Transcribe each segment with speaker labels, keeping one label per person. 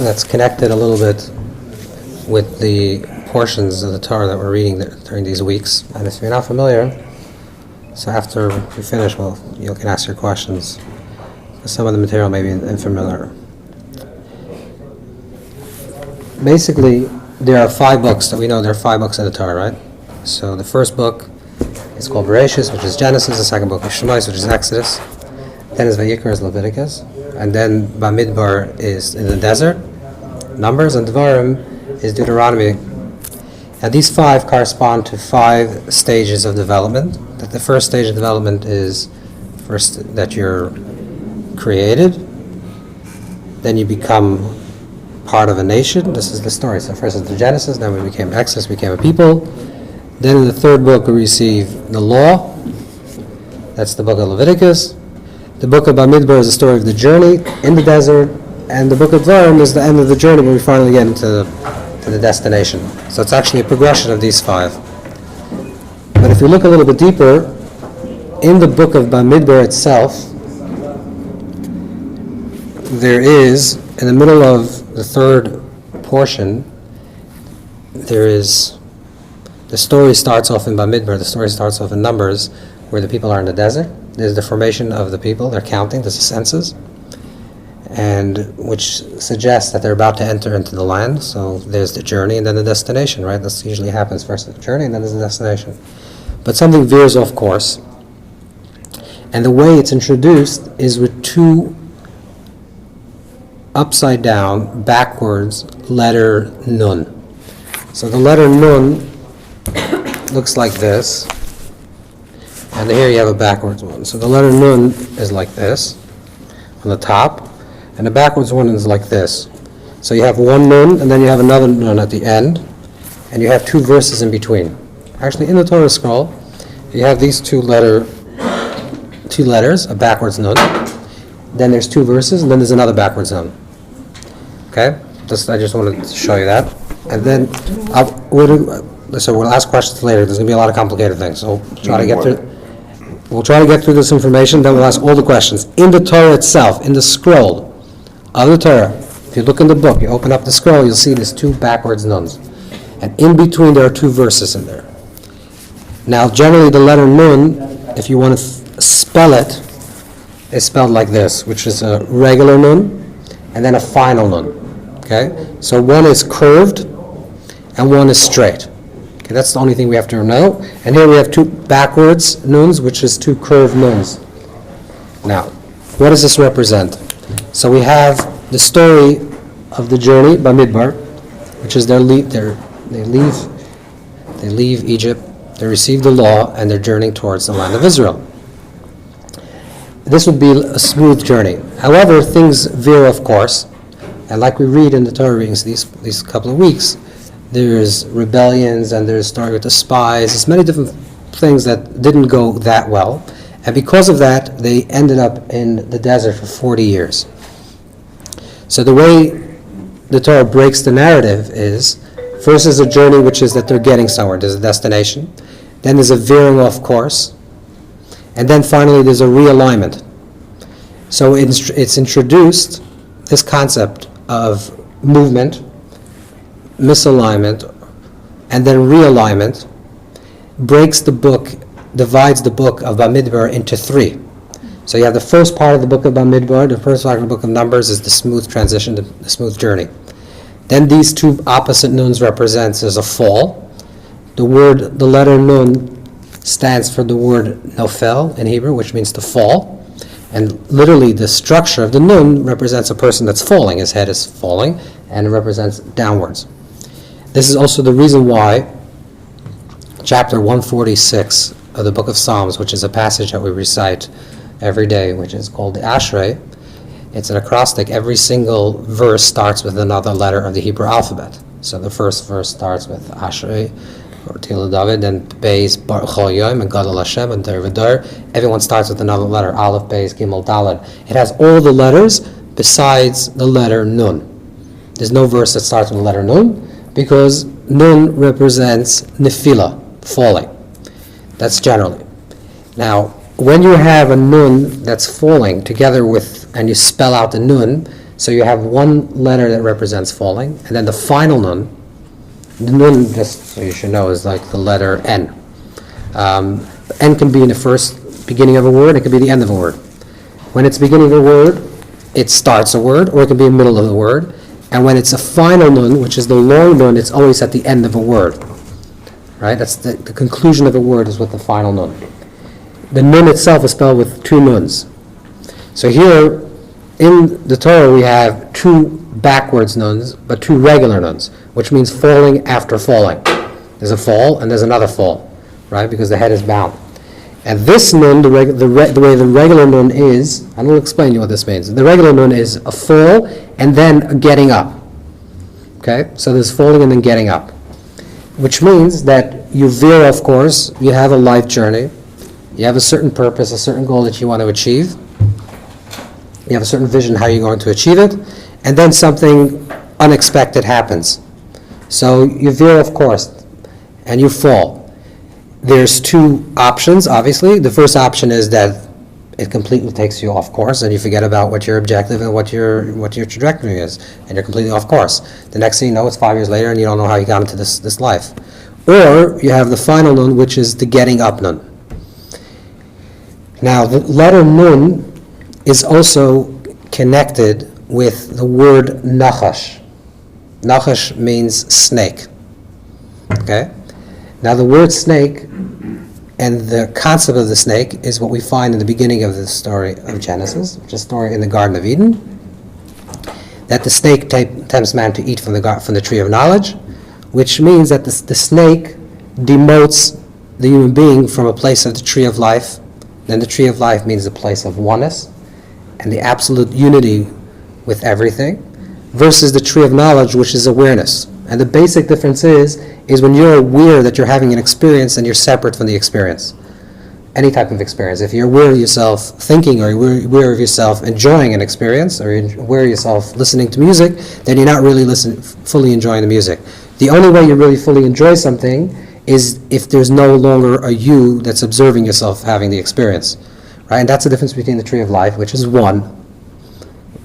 Speaker 1: that's connected a little bit with the portions of the Torah that we're reading during these weeks. And if you're not familiar, so after we finish, you can ask your questions. Some of the material may be unfamiliar. Basically, there are 5 books that we know. There are 5 books in the Torah, right? So the first book is called Bereshis, which is Genesis. The second book is Shemais, which is Exodus. Then is Vayikra, is Leviticus. And then Bamidbar is in the desert, Numbers, and Devarim is Deuteronomy. And these 5 correspond to 5 stages of development. That the first stage of development is first that you're created, then you become part of a nation. This is the story. So first is the Genesis, then we became Exodus, became a people. Then in the third book we receive the law. That's the book of Leviticus. The book of Bamidbar is the story of the journey in the desert, and the book of Devarim is the end of the journey when we finally get into the destination. So it's actually a progression of these 5. But if you look a little bit deeper, in the book of Bamidbar itself, there is, in the middle of the third portion, there is, the story starts off in Bamidbar, the story starts off in Numbers, where the people are in the desert. There's the formation of the people, they're counting, there's the census, and which suggests that they're about to enter into the land. So there's the journey and then the destination, right? This usually happens first, the journey and then there's the destination. But something veers off course, and the way it's introduced is with 2 upside down, backwards letter Nun. So the letter Nun looks like this, and here you have a backwards one. So the letter Nun is like this on the top, and the backwards one is like this. So you have one Nun, and then you have another Nun at the end, and you have 2 verses in between. Actually, in the Torah scroll, you have these 2 letters, a backwards Nun. Then there's 2 verses, and then there's another backwards Nun. Okay? I just wanted to show you that. And then, so we'll ask questions later. There's going to be a lot of complicated things. So we'll try to get through this information, then we'll ask all the questions. In the Torah itself, in the scroll of the Torah, if you look in the book, you open up the scroll, you'll see there's 2 backwards Nuns. And in between there are 2 verses in there. Now, generally the letter Nun, if you want to spell it, is spelled like this, which is a regular Nun, and then a final Nun. Okay? So one is curved, and one is straight. Okay, that's the only thing we have to know. And here we have 2 backwards Nuns, which is 2 curved Nuns. Now, what does this represent? So we have the story of the journey, Bamidbar, which is they leave Egypt, they receive the law, and they're journeying towards the land of Israel. This would be a smooth journey. However, things veer off course, and like we read in the Torah readings these couple of weeks, there's rebellions, and there's story with the spies. There's many different things that didn't go that well, and because of that, they ended up in the desert for 40 years. So the way the Torah breaks the narrative is, first is a journey, which is that they're getting somewhere. There's a destination. Then there's a veering off course. And then finally there's a realignment. So it's introduced, this concept of movement, misalignment, and then realignment, breaks the book, divides the book of Bamidbar into 3. So you have the first part of the book of Bamidbar, the first part of the book of Numbers is the smooth transition, the smooth journey. Then these 2 opposite Nuns represents as a fall. The letter Nun stands for the word Nofel in Hebrew, which means to fall. And literally the structure of the Nun represents a person that's falling. His head is falling, and it represents downwards. This is also the reason why chapter 146 of the book of Psalms, which is a passage that we recite every day, which is called the Ashrei, it's an acrostic. Every single verse starts with another letter of the Hebrew alphabet. So the first verse starts with Ashrei, or Tila David, then Beis, Baruch Yoim, and Gadol Hashem, and Der V'Der. Everyone starts with another letter, Aleph, Beis, Gimel, Daled. It has all the letters besides the letter Nun. There's no verse that starts with the letter Nun, because Nun represents Nefila, falling. That's generally. Now, when you have a Nun that's falling together with, and you spell out the Nun, So you have one letter that represents falling, and then the final nun. The nun, just so you should know, is like the letter N. N can be in the first beginning of a word, it can be the end of a word. When it's beginning of a word, it starts a word, or it can be in the middle of the word. And when it's a final nun, which is the long nun, it's always at the end of a word. Right? That's the conclusion of a word is with the final nun. The nun itself is spelled with two nuns. So here, in the Torah, we have two backwards nuns, but two regular nuns, which means falling after falling. There's a fall, and there's another fall, right? Because the head is bound. And this nun, the way the regular nun is, I'm going to explain to you what this means. The regular nun is a fall and then a getting up. Okay? So there's falling and then getting up. Which means that you veer off course, you have a life journey, you have a certain purpose, a certain goal that you want to achieve, you have a certain vision how you're going to achieve it, and then something unexpected happens. So you veer off course and you fall. There's two options, obviously. The first option is that it completely takes you off course and you forget about what your objective and what your trajectory is, and you're completely off course. The next thing you know, it's 5 years later and you don't know how you got into this life. Or you have the final nun, which is the getting up nun. Now, the letter nun is also connected with the word nachash. Nachash means snake. Okay? Now, the word snake and the concept of the snake is what we find in the beginning of the story of Genesis, which is a story in the Garden of Eden, that the snake tempts man to eat from the tree of knowledge, which means that the snake demotes the human being from a place of the tree of life. Then the tree of life means a place of oneness and the absolute unity with everything, versus the tree of knowledge, which is awareness. And the basic difference is when you're aware that you're having an experience and you're separate from the experience. Any type of experience. If you're aware of yourself thinking, or you're aware of yourself enjoying an experience, or you're aware of yourself listening to music, then you're not really fully enjoying the music. The only way you really fully enjoy something is if there's no longer a you that's observing yourself having the experience. Right? And that's the difference between the tree of life, which is one,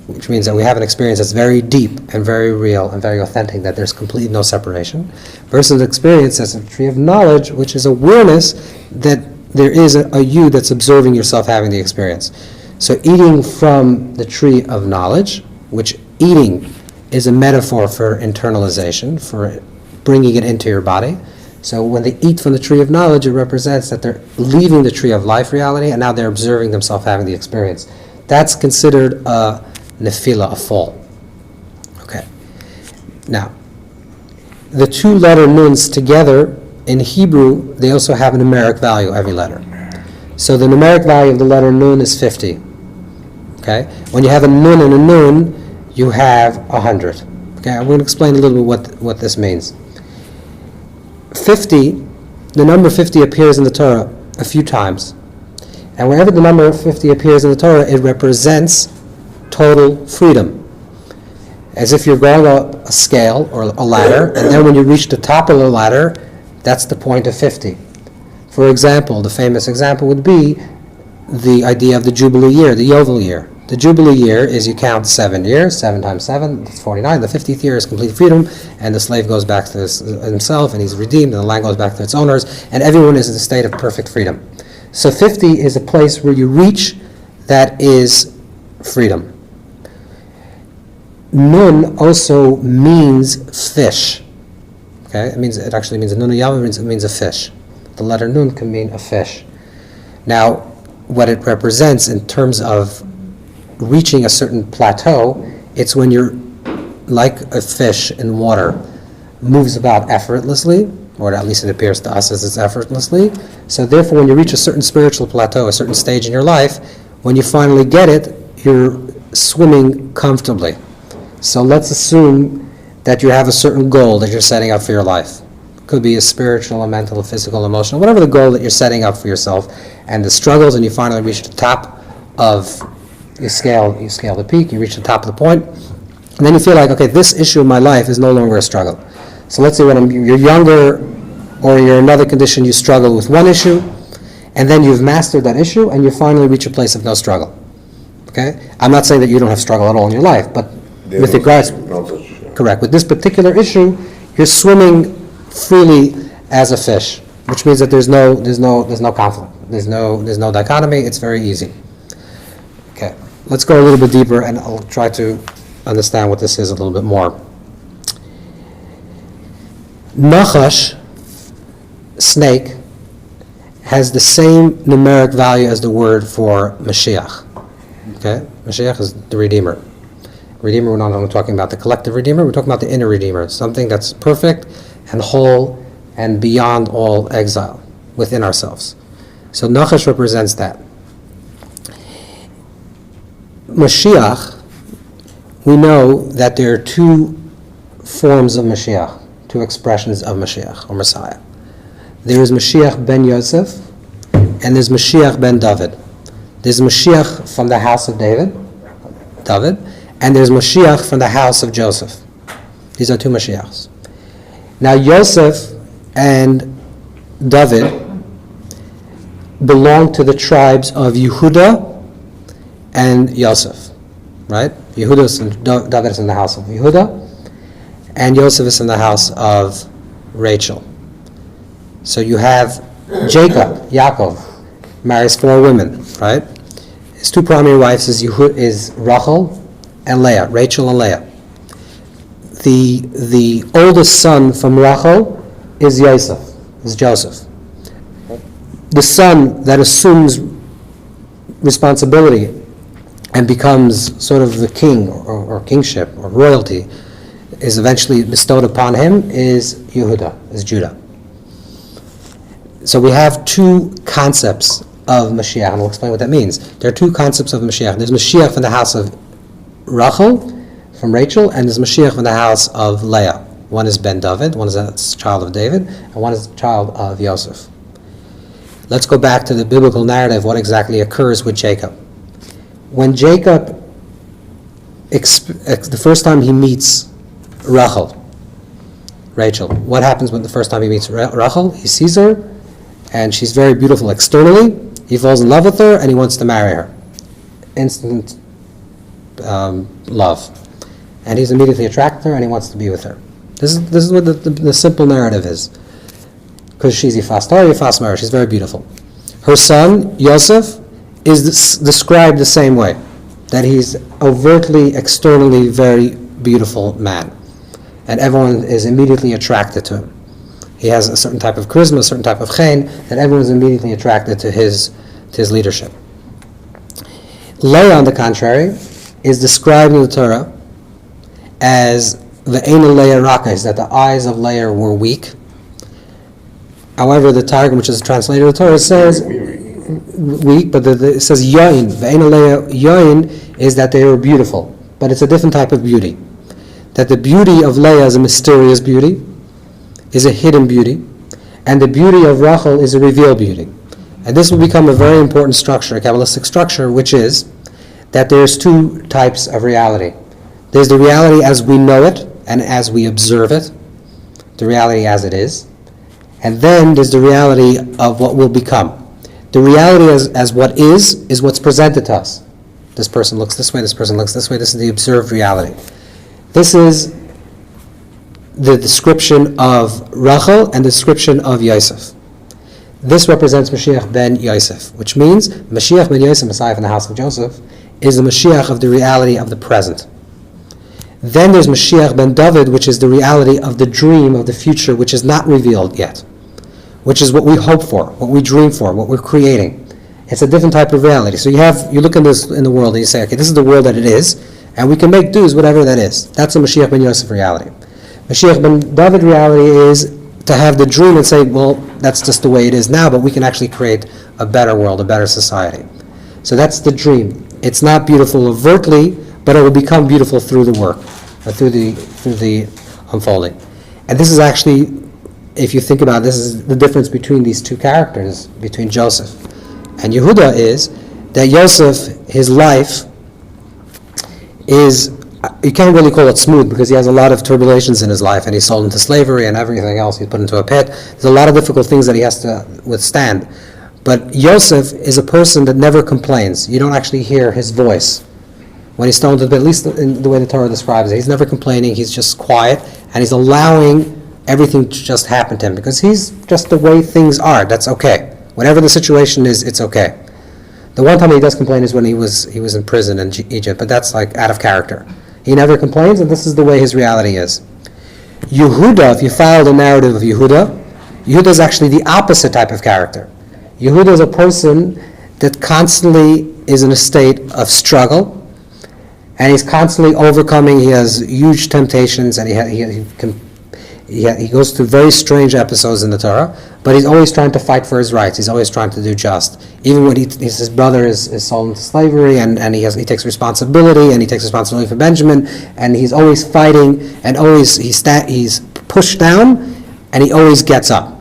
Speaker 1: which means that we have an experience that's very deep and very real and very authentic, that there's completely no separation, versus an experience as a tree of knowledge, which is awareness that there is a you that's observing yourself having the experience. So eating from the tree of knowledge, which eating is a metaphor for internalization, for bringing it into your body. So when they eat from the tree of knowledge, it represents that they're leaving the tree of life reality and now they're observing themselves having the experience. That's considered a nefila, a fall. Okay. Now, the two letter nuns together in Hebrew, they also have a numeric value, every letter. So the numeric value of the letter nun is 50. Okay? When you have a nun and a nun, you have 100. Okay, I'm going to explain a little bit what this means. 50, the number 50 appears in the Torah a few times. And wherever the number 50 appears in the Torah, it represents total freedom. As if you're going up a scale or a ladder, and then when you reach the top of the ladder, that's the point of 50. For example, the famous example would be the idea of the Jubilee year, the Yovel year. The Jubilee year is you count 7 years, 7 times 7, that's 49. The 50th year is complete freedom, and the slave goes back to himself, and he's redeemed, and the land goes back to its owners, and everyone is in a state of perfect freedom. So 50 is a place where you reach that is freedom. Nun also means fish. Okay, it actually means nun it means a fish. The letter nun can mean a fish. Now, what it represents in terms of reaching a certain plateau, it's when you're like a fish in water, moves about effortlessly, or at least it appears to us as it's effortlessly. So therefore, when you reach a certain spiritual plateau, a certain stage in your life, when you finally get it, you're swimming comfortably. So let's assume that you have a certain goal that you're setting up for your life. It could be a spiritual, a mental, a physical, emotional, whatever the goal that you're setting up for yourself, and the struggles, and you finally reach the top of, you scale the peak, you reach the top of the point, and then you feel like, okay, this issue in my life is no longer a struggle. So let's say when you're younger, or you're in another condition, you struggle with one issue, and then you've mastered that issue, and you finally reach a place of no struggle. Okay? I'm not saying that you don't have struggle at all in your life, but with regards, correct, with this particular issue, you're swimming freely as a fish, which means that there's no conflict, there's no dichotomy. It's very easy. Okay, let's go a little bit deeper, and I'll try to understand what this is a little bit more. Nachash, snake, has the same numeric value as the word for Mashiach. Okay, Mashiach is the Redeemer. Redeemer, we're not only talking about the collective Redeemer, we're talking about the inner Redeemer, something that's perfect and whole and beyond all exile within ourselves. So Nachash represents that. Mashiach, we know that there are two forms of Mashiach, two expressions of Mashiach, or Messiah. There is Mashiach ben Yosef, and there's Mashiach ben David. There's Mashiach from the house of David, and there's Mashiach from the house of Joseph. These are two Mashiachs. Now Yosef and David belong to the tribes of Yehuda and Yosef, right? David is in the house of Yehuda, and Yosef is in the house of Rachel. So you have Jacob, Yaakov, marries 4 women, right? His 2 primary wives is Rachel and Leah, Rachel and Leah. The oldest son from Rachel is Yosef, is Joseph. The son that assumes responsibility and becomes sort of the king or kingship or royalty is eventually bestowed upon him is Yehuda, is Judah. So we have 2 concepts of Mashiach, and we'll explain what that means. There are 2 concepts of Mashiach. There's Mashiach from the house of Rachel, from Rachel, and there's Mashiach from the house of Leah. One is Ben David, one is a child of David, and one is a child of Yosef. Let's go back to the biblical narrative, what exactly occurs with Jacob. When Jacob, the first time he meets Rachel, what happens when the first time he meets Rachel? He sees her, and she's very beautiful externally. He falls in love with her, and he wants to marry her. Instant love. And he's immediately attracted to her, and he wants to be with her. This is what the simple narrative is. Because she's Yifas Torah, Yifas Mara, she's very beautiful. Her son, Yosef, is described the same way. That he's overtly, externally very beautiful man. And everyone is immediately attracted to him. He has a certain type of charisma, a certain type of chen, that everyone is immediately attracted to his leadership. Leah, on the contrary, is described in the Torah as the Eina Leah Rakais, that the eyes of Leah were weak. However, the Targum, which is translated of the Torah, says weak, but it says Yain. The Eina Leah Yain is that they were beautiful, but it's a different type of beauty. That the beauty of Leah is a mysterious beauty, is a hidden beauty, and the beauty of Rachel is a revealed beauty. And this will become a very important structure, a Kabbalistic structure, which is that there's 2 types of reality. There's the reality as we know it and as we observe it, the reality as it is, and then there's the reality of what will become. The reality as what is what's presented to us. This person looks this way, this person looks this way, this is the observed reality. This is the description of Rachel and the description of Yosef. This represents Mashiach ben Yosef, which means Mashiach ben Yosef, Messiah from the house of Joseph, is the Mashiach of the reality of the present. Then there's Mashiach ben David, which is the reality of the dream of the future, which is not revealed yet, which is what we hope for, what we dream for, what we're creating. It's a different type of reality. So you look in the world and you say, okay, this is the world that it is, and we can make do whatever that is. That's a Mashiach ben Yosef reality. Mashiach ben David reality is to have the dream and say, well, that's just the way it is now, but we can actually create a better world, a better society. So that's the dream. It's not beautiful overtly, but it will become beautiful through the work, or through the unfolding. And this is actually, if you think about it, this is the difference between these 2 characters, between Joseph and Yehuda, is that Joseph, his life is, you can't really call it smooth because he has a lot of turbulations in his life, and he's sold into slavery and everything else. He's put into a pit. There's a lot of difficult things that he has to withstand. But Yosef is a person that never complains. You don't actually hear his voice when he's thrown to the pit, at least in the way the Torah describes it. He's never complaining, he's just quiet, and he's allowing everything to just happen to him, because he's just the way things are. That's okay. Whatever the situation is, it's okay. The one time he does complain is when he was in prison in Egypt, but that's like out of character. He never complains, and this is the way his reality is. Yehuda, if you follow the narrative of Yehuda is actually the opposite type of character. Yehuda is a person that constantly is in a state of struggle, and he's constantly overcoming. He has huge temptations, and he goes through very strange episodes in the Torah, but he's always trying to fight for his rights. He's always trying to do just. Even when his brother is sold into slavery, and he takes responsibility, and he takes responsibility for Benjamin, and he's always fighting, and always he's pushed down, and he always gets up.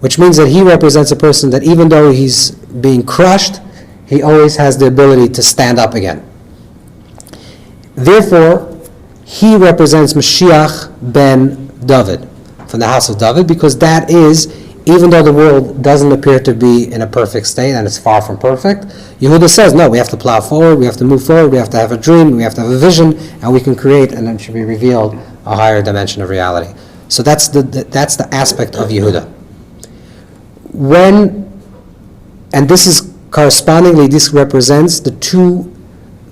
Speaker 1: Which means that he represents a person that even though he's being crushed, he always has the ability to stand up again. Therefore, he represents Mashiach ben David, from the house of David, because that is, even though the world doesn't appear to be in a perfect state, and it's far from perfect, Yehuda says, no, we have to plow forward, we have to move forward, we have to have a dream, we have to have a vision, and we can create, and it should be revealed, a higher dimension of reality. So that's the aspect of Yehuda. And this is correspondingly, this represents the two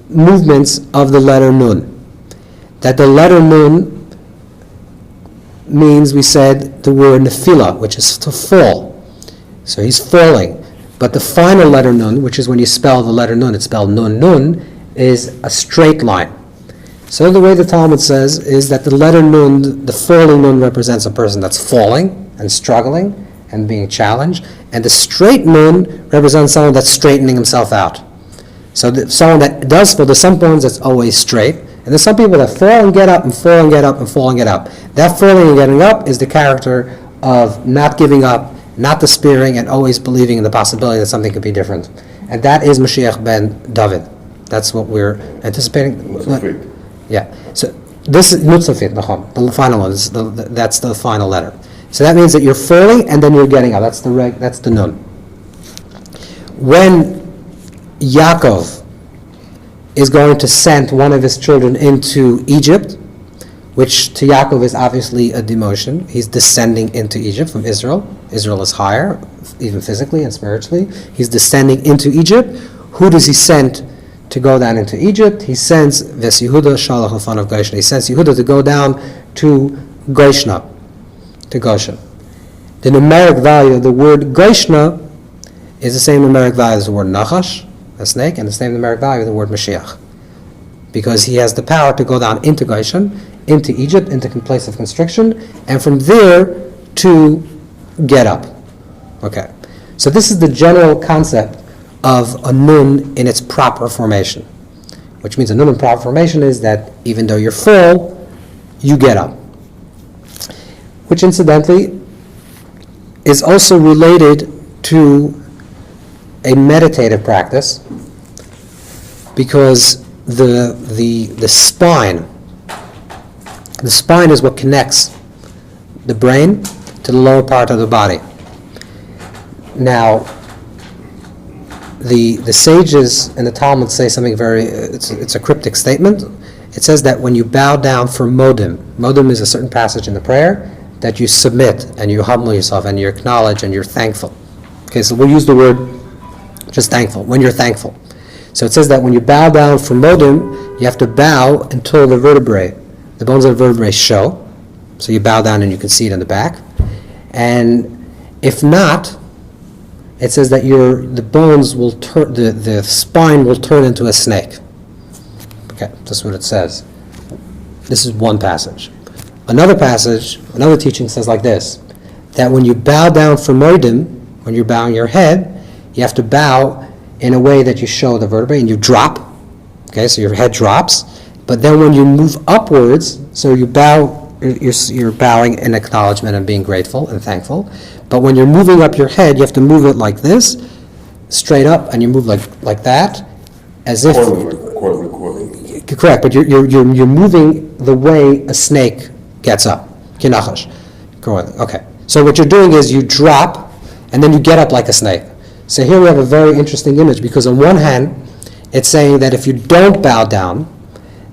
Speaker 1: movements of the letter Nun. That the letter Nun means, we said, the word Nefilah, which is to fall. So he's falling. But the final letter Nun, which is when you spell the letter Nun, it's spelled Nun Nun, is a straight line. So the way the Talmud says is that the letter Nun, the falling Nun, represents a person that's falling and struggling and being challenged, and the straight Nun represents someone that's straightening himself out. So someone that does fall, there's some ones that's always straight, and there's some people that fall and get up and fall and get up and fall and get up. That falling and getting up is the character of not giving up, not despairing, and always believing in the possibility that something could be different. And that is Mashiach ben David. That's what we're anticipating. Yeah. So this is Nutzafit, the final one. That's the final letter. So that means that you're falling and then you're getting up. That's the Nun. When Yaakov is going to send one of his children into Egypt, which to Yaakov is obviously a demotion. He's descending into Egypt from Israel. Israel is higher, even physically and spiritually. He's descending into Egypt. Who does he send to go down into Egypt? He sends Ves Yehuda Shalach Lefanav Goshna. He sends Yehuda to go down to Goshna, to Goshen. The numeric value of the word Goshna is the same numeric value as the word Nachash, a snake, and the same numeric value of the word Mashiach. Because he has the power to go down into Goshen, into Egypt, into a place of constriction, and from there to get up. Okay. So this is the general concept of a nun in its proper formation. Which means a nun in proper formation is that even though you're full, you get up. Which incidentally is also related to a meditative practice, because the spine is what connects the brain to the lower part of the body. Now, the sages in the Talmud say something it's a cryptic statement. It says that when you bow down for modim is a certain passage in the prayer, that you submit and you humble yourself and you acknowledge and you're thankful. Okay, so we'll use the word just thankful, when you're thankful. So it says that when you bow down for modim, you have to bow until the bones of the vertebrae show. So you bow down and you can see it in the back. And if not, it says that the bones will turn, the spine will turn into a snake. Okay, that's what it says. This is one passage. Another teaching says like this, that when you bow down for modim, when you're bowing your head, you have to bow in a way that you show the vertebrae and you drop. Okay, so your head drops. But then when you move upwards, so you bow, you're bowing in acknowledgement and being grateful and thankful. But when you're moving up your head, you have to move it like this, straight up, and you move like that, as if... Quarterly. Correct, but you're moving the way a snake gets up. Kinachash. Okay. So what you're doing is you drop, and then you get up like a snake. So here we have a very interesting image, because on one hand, It's saying that if you don't bow down,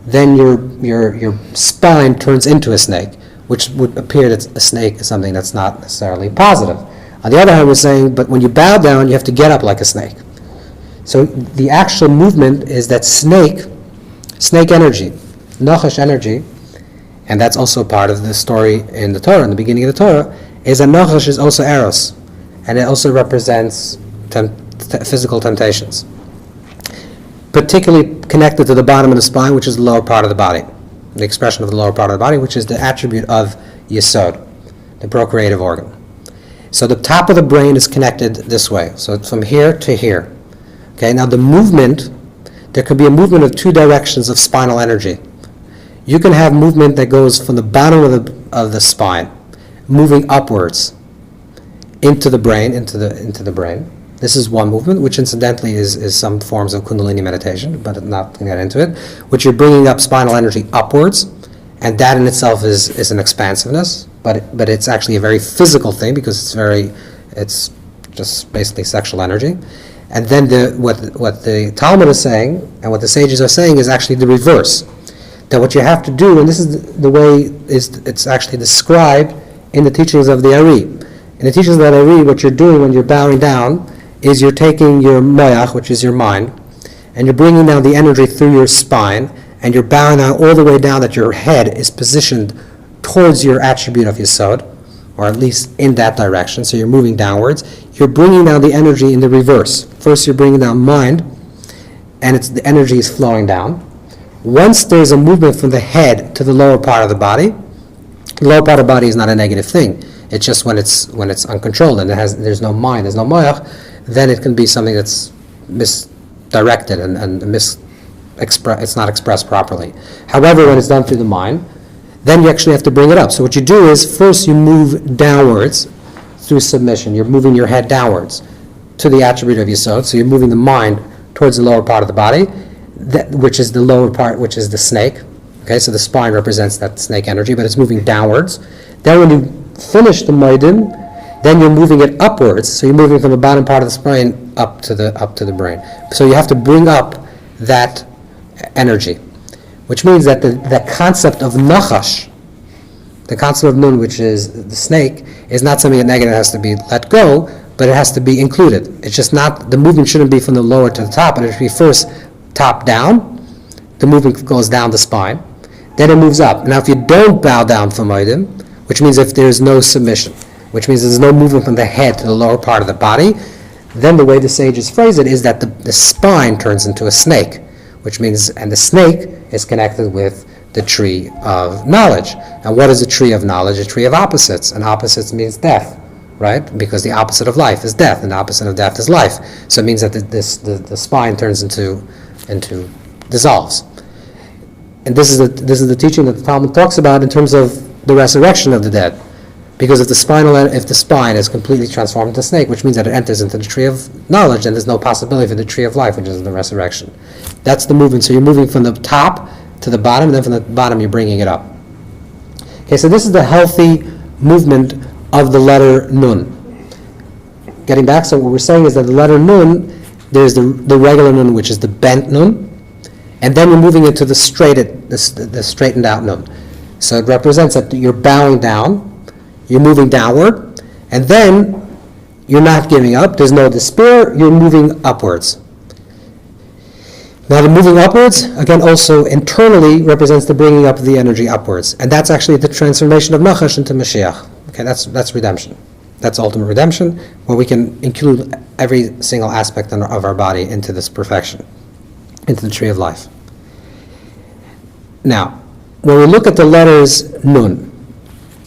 Speaker 1: then your spine turns into a snake, which would appear that a snake is something that's not necessarily positive. On the other hand, we're saying, but when you bow down, you have to get up like a snake. So the actual movement is that snake energy, nachash energy, and that's also part of the story in the Torah, in the beginning of the Torah, is that nachash is also eros, and it also represents physical temptations, particularly connected to the bottom of the spine, which is the lower part of the body, the expression of the lower part of the body, which is the attribute of Yesod, the procreative organ. So the top of the brain is connected this way, so it's from here to here. Okay, now the movement, there could be a movement of two directions of spinal energy. You can have movement that goes from the bottom of the spine, moving upwards into the brain, into the brain. This is one movement, which incidentally is some forms of Kundalini meditation, but I'm not going to get into it, which you're bringing up spinal energy upwards, and that in itself is an expansiveness, but it's actually a very physical thing because it's just basically sexual energy. And then what the Talmud is saying, and what the sages are saying, is actually the reverse. That what you have to do, and this is the way it's actually described in the teachings of the Ari. In the teachings of the Ari, what you're doing when you're bowing down is you're taking your moyach, which is your mind, and you're bringing down the energy through your spine, and you're bowing down all the way down that your head is positioned towards your attribute of Yesod, or at least in that direction, so you're moving downwards. You're bringing down the energy in the reverse. First you're bringing down mind, and the energy is flowing down. Once there's a movement from the head to the lower part of the body, the lower part of the body is not a negative thing. It's just when it's uncontrolled and there's no mind, there's no moyach, then it can be something that's misdirected and it's not expressed properly. However, when it's done through the mind, then you actually have to bring it up. So what you do is first you move downwards through submission. You're moving your head downwards to the attribute of Yesod. So you're moving the mind towards the lower part of the body, which is the lower part, which is the snake. Okay, so the spine represents that snake energy, but it's moving downwards. Then when you finish the moedim, then you're moving it upwards. So you're moving from the bottom part of the spine up to the brain. So you have to bring up that energy, which means that the concept of nachash, the concept of nun, which is the snake, is not something that negative has to be let go, but it has to be included. It's just not, the movement shouldn't be from the lower to the top, and it should be first top down. The movement goes down the spine, then it moves up. Now if you don't bow down for moedim, which means if there's no submission, which means there's no movement from the head to the lower part of the body, then the way the sages phrase it is that the spine turns into a snake, which means, and the snake is connected with the tree of knowledge. And what is a tree of knowledge? A tree of opposites, and opposites means death, right? Because the opposite of life is death, and the opposite of death is life. So it means that the spine turns into dissolves. And this is the teaching that the Talmud talks about in terms of the resurrection of the dead. Because if the spine is completely transformed into a snake, which means that it enters into the tree of knowledge, then there's no possibility for the tree of life, which is the resurrection. That's the movement. So you're moving from the top to the bottom, and then from the bottom you're bringing it up. Okay, so this is the healthy movement of the letter Nun. Getting back, so what we're saying is that the letter Nun, there's the regular Nun, which is the bent Nun, and then you're moving into the straightened out Nun. So it represents that you're bowing down, you're moving downward, and then you're not giving up, there's no despair, you're moving upwards. Now the moving upwards, again, also internally represents the bringing up of the energy upwards. And that's actually the transformation of Nachash into Mashiach. Okay, that's redemption. That's ultimate redemption, where we can include every single aspect of our body into this perfection, into the tree of life. Now, when we look at the letters Nun,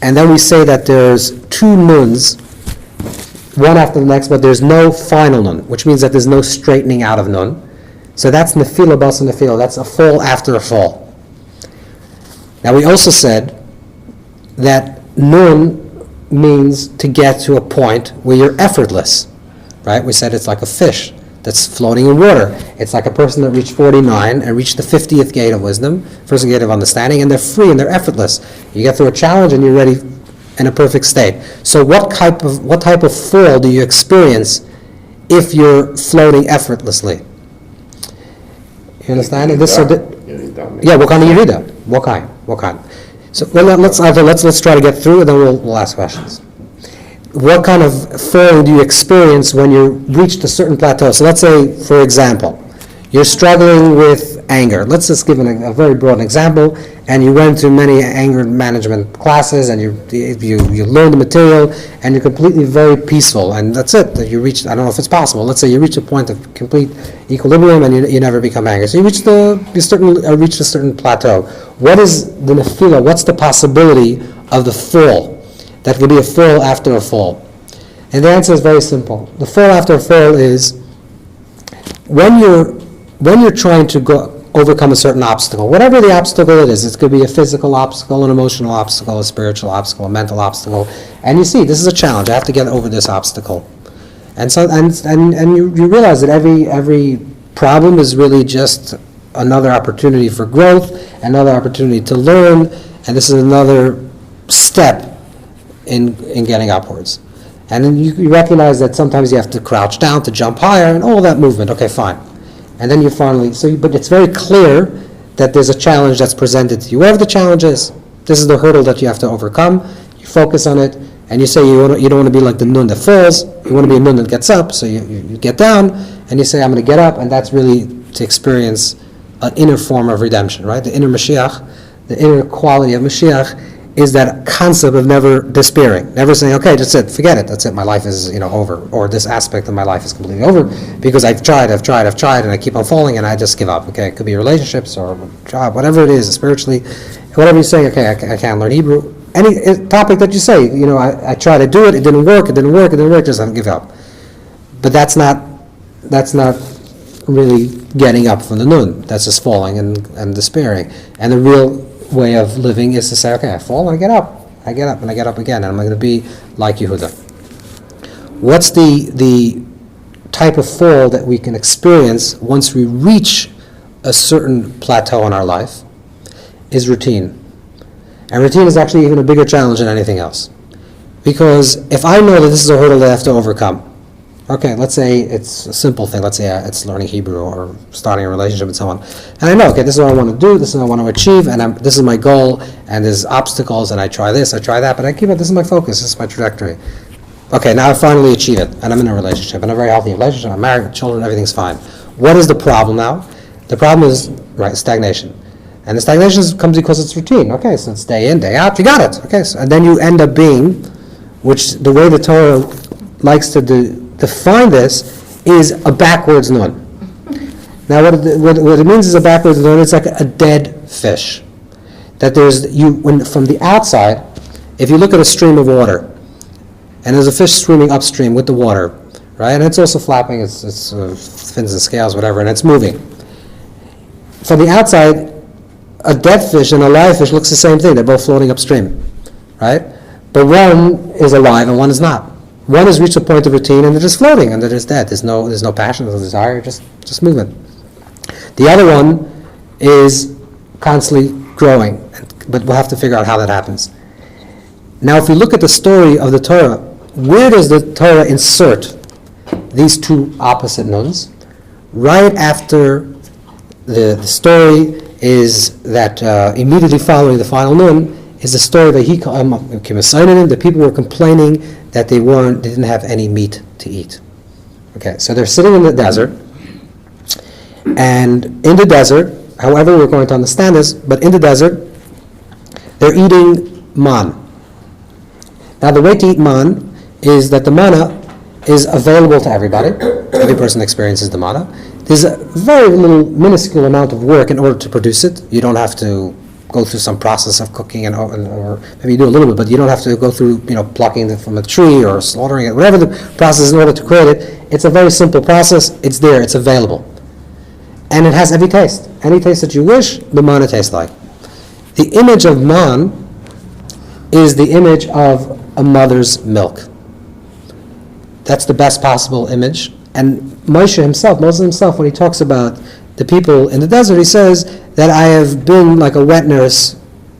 Speaker 1: and then we say that there's two Nuns, one after the next, but there's no final Nun, which means that there's no straightening out of Nun. So that's Nefila Basa Nefila. That's a fall after a fall. Now we also said that Nun means to get to a point where you're effortless, right? We said it's like a fish that's floating in water. It's like a person that reached 49 and reached the 50th gate of wisdom, first gate of understanding, and they're free and they're effortless. You get through a challenge and you're ready in a perfect state. So what type of fall do you experience if you're floating effortlessly? You understand? And this, yeah, what kind of Yerida? What kind? So let's try to get through, and then we'll ask questions. What kind of falling do you experience when you reached a certain plateau? So let's say, for example, you're struggling with anger. Let's just give a very broad example. And you went to many anger management classes, and you learned the material, and you're completely very peaceful, and that's it. That you reached. I don't know if it's possible. Let's say you reach a point of complete equilibrium, and you never become angry. So you reach a certain plateau. What is the nefila? What's the possibility of the fall? That could be a fall after a fall. And the answer is very simple. The fall after a fall is when you're trying to overcome a certain obstacle, whatever the obstacle it is. It could be a physical obstacle, an emotional obstacle, a spiritual obstacle, a mental obstacle. And you see, this is a challenge. I have to get over this obstacle. And so, and you realize that every problem is really just another opportunity for growth, another opportunity to learn, and this is another step in getting upwards. And then you recognize that sometimes you have to crouch down to jump higher, and all that movement. Okay, fine. And then you finally, but it's very clear that there's a challenge that's presented to you. Whatever the challenge is, this is the hurdle that you have to overcome. You focus on it, and you say you don't want to be like the nun that falls. You want to be a nun that gets up. So you get down, and you say, I'm going to get up, and that's really to experience an inner form of redemption, right? The inner Mashiach, the inner quality of Mashiach is that concept of never despairing, never saying, okay, that's it, forget it, that's it, my life is over, or this aspect of my life is completely over, because I've tried, and I keep on falling, and I just give up. Okay, it could be relationships, or job, whatever it is, spiritually, whatever you say, okay, I can't learn Hebrew, any topic that you say, I try to do it, it didn't work, just give up. But that's not really getting up from the nun, that's just falling and despairing. And the real way of living is to say, okay, I fall and I get up, and I get up again, and I'm going to be like Yehuda. What's the type of fall that we can experience once we reach a certain plateau in our life is routine. And routine is actually even a bigger challenge than anything else. Because if I know that this is a hurdle that I have to overcome, okay, let's say it's a simple thing. Let's say it's learning Hebrew or starting a relationship and so on. And I know, okay, this is what I want to do, this is what I want to achieve, and this is my goal, and there's obstacles, and I try this, I try that, but I keep it, this is my focus, this is my trajectory. Okay, now I finally achieve it, and I'm in a relationship, in a very healthy relationship, I'm married with children, everything's fine. What is the problem now? The problem is, stagnation. And the stagnation comes because it's routine. Okay, so it's day in, day out, you got it. Okay, so, and then you end up being, which the way the Torah likes to define this is a backwards nun. Now what it means is a backwards nun, it's like a dead fish. That from the outside, if you look at a stream of water, and there's a fish swimming upstream with the water, right, and it's also flapping, its fins and scales, whatever, and it's moving. From the outside, a dead fish and a live fish looks the same thing, they're both floating upstream, right? But one is alive and one is not. One has reached a point of routine and they're just floating and they're just dead. There's no passion, no desire, just movement. The other one is constantly growing, but we'll have to figure out how that happens. Now, if we look at the story of the Torah, where does the Torah insert these two opposite nuns? Right after the story is that immediately following the final nun is the story that the people were complaining that they didn't have any meat to eat. Okay, so they're sitting in the desert, and in the desert, however we're going to understand this, but in the desert, they're eating man. Now the way to eat man is that the manna is available to everybody. Every person experiences the manna. There's a very little, minuscule amount of work in order to produce it. You don't have to go through some process of cooking, or maybe you do a little bit, but you don't have to go through, plucking it from a tree or slaughtering it, whatever the process is in order to create it. It's a very simple process. It's there. It's available. And it has every taste. Any taste that you wish, the manna tastes like. The image of man is the image of a mother's milk. That's the best possible image. And Moses himself, when he talks about the people in the desert, he says that I have been like a wet nurse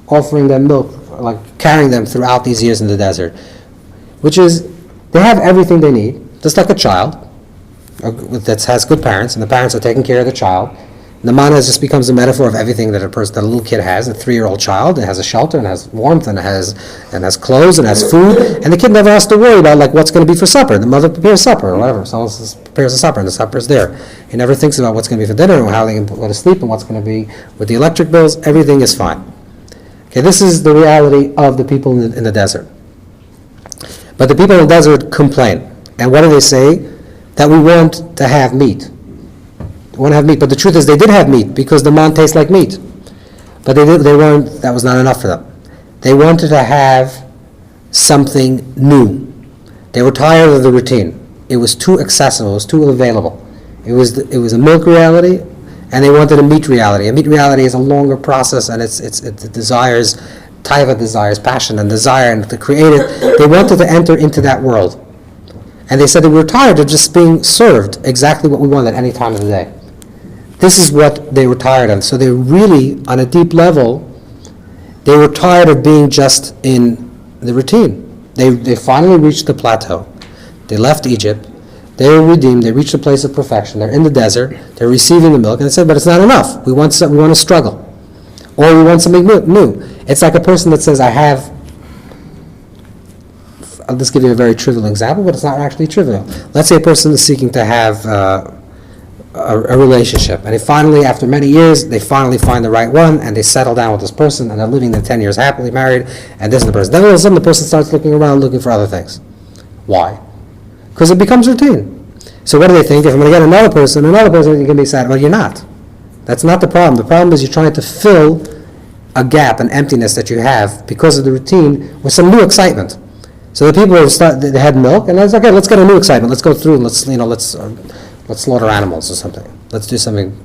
Speaker 1: offering them milk, like carrying them throughout these years in the desert. Which is, they have everything they need, just like a child that has good parents, and the parents are taking care of the child. The manna just becomes a metaphor of everything that a little kid has, a 3-year-old child. It has a shelter, and has warmth, and has clothes, and has food, and the kid never has to worry about like what's going to be for supper. The mother prepares supper, or whatever. Someone prepares a supper, and the supper's there. He never thinks about what's going to be for dinner, or how they can go to sleep, and what's going to be with the electric bills. Everything is fine. Okay, this is the reality of the people in the desert. But the people in the desert complain, and what do they say? That we want to have meat. Want to have meat, but the truth is they did have meat because the man tastes like meat. But they weren't. That was not enough for them. They wanted to have something new. They were tired of the routine. It was too accessible. It was too available. It was a milk reality, and they wanted a meat reality. A meat reality is a longer process, and it desires, taiva desires passion and desire, and to create it, they wanted to enter into that world. And they said that we were tired of just being served exactly what we want at any time of the day. This is what they were tired of. So they really, on a deep level, they were tired of being just in the routine. They finally reached the plateau. They left Egypt. They were redeemed. They reached a place of perfection. They're in the desert. They're receiving the milk. And they said, but it's not enough. We want to struggle. Or we want something new. It's like a person that says, I'll just give you a very trivial example, but it's not actually trivial. Let's say a person is seeking to have a relationship, and after many years, they finally find the right one, and they settle down with this person, and they're living their 10 years happily married, and this is the person. Then all of a sudden, the person starts looking around, looking for other things. Why? Because it becomes routine. So what do they think? If I'm going to get another person, you're going to be sad. Well, you're not. That's not the problem. The problem is you're trying to fill a gap, an emptiness that you have because of the routine with some new excitement. So the people they had milk, and I was okay. Let's get a new excitement. Let's go through. Let's slaughter animals or something. Let's do something.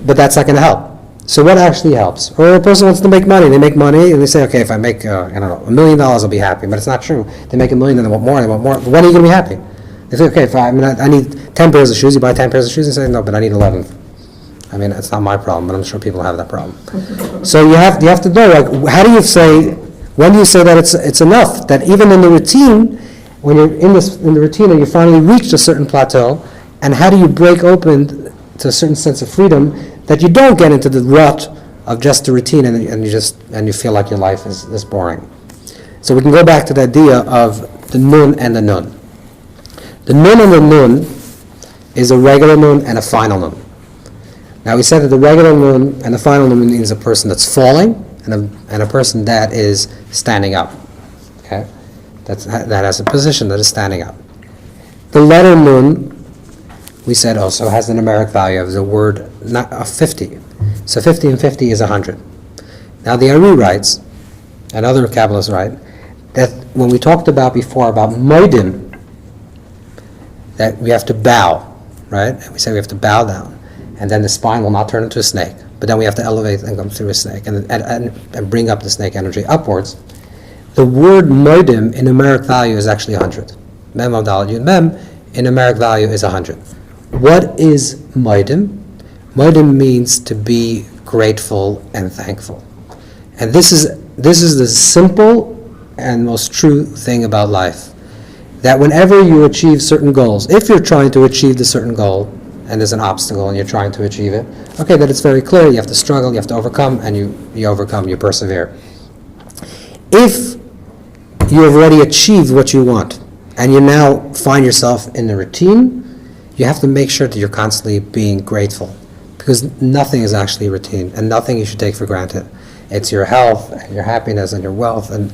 Speaker 1: But that's not going to help. So what actually helps? Or a person wants to make money. They make money, and they say, okay, if I make $1 million, I'll be happy. But it's not true. They make $1 million, and they want more, and they want more. When are you going to be happy? They say, okay, if I need 10 pairs of shoes. You buy 10 pairs of shoes, and say, no, but I need 11. I mean, it's not my problem, but I'm sure people have that problem. So you have to know, like, how do you say? When do you say that it's enough? That even in the routine, when you're in the routine and you finally reached a certain plateau, and how do you break open to a certain sense of freedom that you don't get into the rut of just the routine and you feel like your life is boring? So we can go back to the idea of the nun and the nun. The nun and the nun is a regular nun and a final nun. Now we said that the regular nun and the final nun means a person that's falling and a person that is standing up. Okay, that has a position that is standing up. The letter nun, we said, also has the numeric value of the word 50. So 50 and 50 is 100. Now the Ari writes, and other Kabbalists write, that when we talked about before about moedim, that we have to bow, right? And we say we have to bow down, and then the spine will not turn into a snake. But then we have to elevate and come through a snake and bring up the snake energy upwards. The word moedim in numeric value is actually 100. Mem Dalet Yud Mem in numeric value is 100. What is moedim? Moedim means to be grateful and thankful. And this is the simple and most true thing about life. That whenever you achieve certain goals, if you're trying to achieve a certain goal, and there's an obstacle and you're trying to achieve it, okay, that it's very clear, you have to struggle, you have to overcome, and you overcome, you persevere. If you have already achieved what you want, and you now find yourself in the routine, you have to make sure that you're constantly being grateful, because nothing is actually routine, and nothing you should take for granted. It's your health, and your happiness, and your wealth, and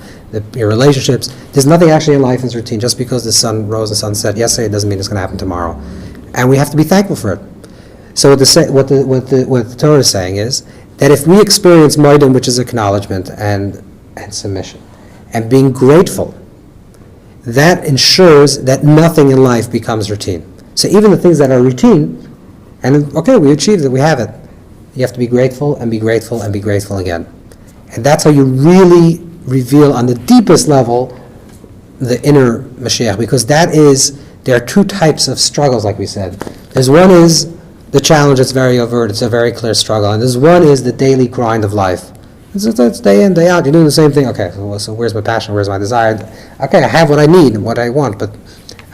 Speaker 1: your relationships. There's nothing actually in life is routine. Just because the sun rose, the sun set yesterday, doesn't mean it's going to happen tomorrow. And we have to be thankful for it. So what the Torah is saying is that if we experience moedim, which is acknowledgement and submission, and being grateful, that ensures that nothing in life becomes routine. So even the things that are routine, and okay, we achieved it, we have it. You have to be grateful and be grateful and be grateful again. And that's how you really reveal on the deepest level the inner Mashiach, because there are two types of struggles, like we said. There's one is the challenge, it's very overt, it's a very clear struggle, and there's one is the daily grind of life. It's day in, day out, you're doing the same thing. Okay, so where's my passion, where's my desire? Okay, I have what I need and what I want, but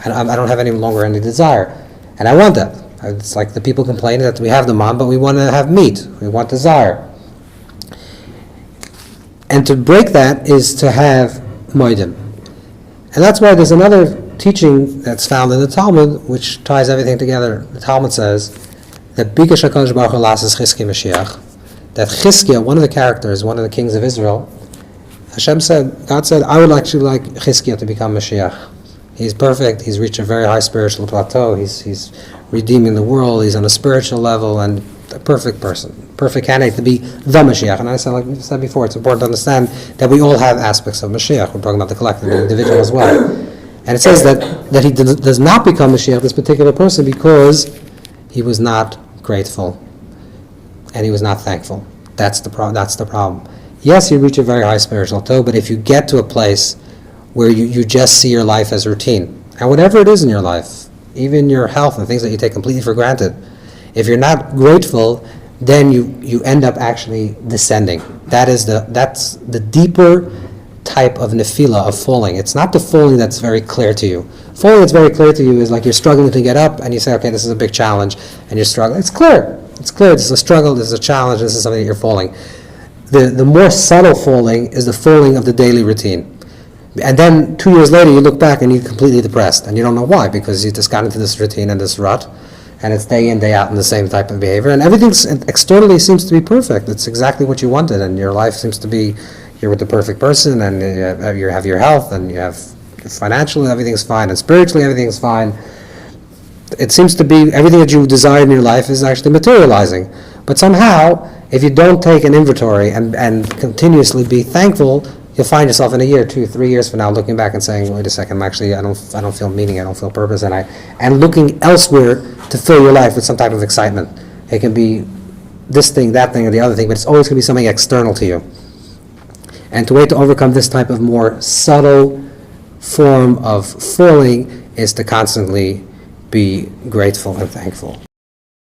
Speaker 1: I don't have any longer any desire. And I want that. It's like the people complain that we have the man, but we want to have meat. We want desire. And to break that is to have moedim. And that's why there's another teaching that's found in the Talmud, which ties everything together. The Talmud says that Bikesh HaKadosh Baruch Hu Lasses Chizkiah Mashiach, that Chizkiah, one of the characters, one of the kings of Israel, God said, I would actually like Chizkiah to become Mashiach. He's perfect. He's reached a very high spiritual plateau. He's redeeming the world. He's on a spiritual level and a perfect person, perfect candidate to be the Mashiach. And I said, like we said before, it's important to understand that we all have aspects of Mashiach. We're talking about the collective, the individual as well. And it says that he does not become Mashiach, this particular person, because he was not grateful and he was not thankful. That's the problem. Yes, you reach a very high spiritual plateau, but if you get to a place where you just see your life as routine, and whatever it is in your life, even your health and things that you take completely for granted, if you're not grateful, then you end up actually descending. That's the deeper type of nefila, of falling. It's not the falling that's very clear to you. Falling that's very clear to you is like you're struggling to get up, and you say, okay, this is a big challenge, and you're struggling. It's clear. This is a struggle, this is a challenge, this is something that you're falling. The more subtle falling is the falling of the daily routine. And then 2 years later, you look back and you're completely depressed, and you don't know why, because you just got into this routine and this rut, and it's day in, day out in the same type of behavior, and everything externally seems to be perfect. It's exactly what you wanted, and your life seems to be, you're with the perfect person, and you have your health, and you have financially, everything's fine, and spiritually, everything's fine. It seems to be everything that you desire in your life is actually materializing. But somehow, if you don't take an inventory and continuously be thankful, you'll find yourself in a year, 2, 3 years from now looking back and saying, wait a second, I don't feel meaning, I don't feel purpose, and looking elsewhere to fill your life with some type of excitement. It can be this thing, that thing, or the other thing, but it's always going to be something external to you. And the way to overcome this type of more subtle form of falling is to constantly be grateful and thankful.